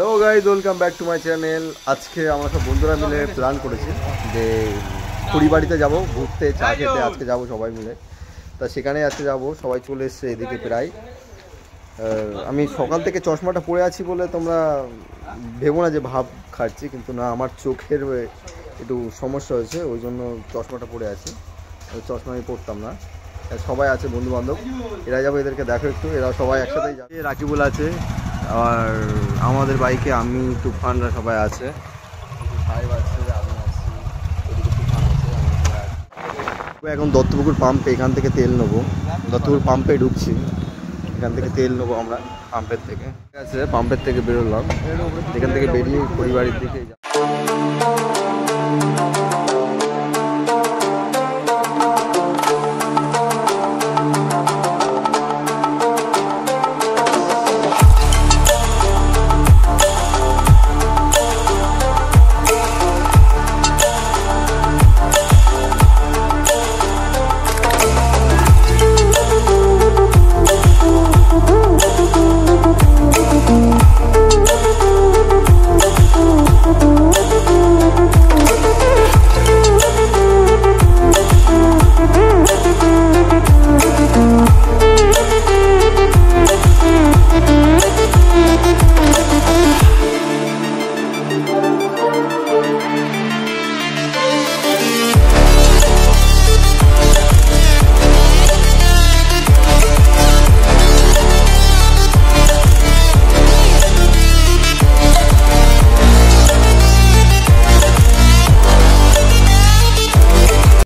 Hello guys, welcome back to my channel. আজকে আমরা সব বন্ধুরা মিলে প্ল্যান করেছি যে খুড়িবাড়িতে যাব ঘুরতে, চা খেতে। আজকে যাব সবাই মিলে, তা সেখানে আজকে যাব। সবাই চলে এসছে এদিকে প্রায়। আমি সকাল থেকে চশমাটা পরে আছি বলে তোমরা ভেবো না যে ভাব খাচ্ছি, কিন্তু না, আমার চোখের একটু সমস্যা হয়েছে, ওই জন্য চশমাটা পরে আছি। চশমা আমি পরতাম না। সবাই আছে বন্ধু বান্ধব, এরা যাবো, এদেরকে দেখো একটু, এরা সবাই একসাথেই যাবে। রাকিবুল আছে, আর আমাদের বাইকে আমি, তুফানরা সবাই আছে, সাহেব আছে, আমি আছি, এদিকে তুফান আছে, এখন দত্তপুকুর পাম্পে এখান থেকে তেল নেবো। দত্তপুকুর পাম্পে ঢুকছি, এখান থেকে তেল নেবো আমরা পাম্পের থেকে। ঠিক আছে, পাম্পের থেকে বেরোলাম, এখান থেকে বেরিয়ে পরিবারের দিকে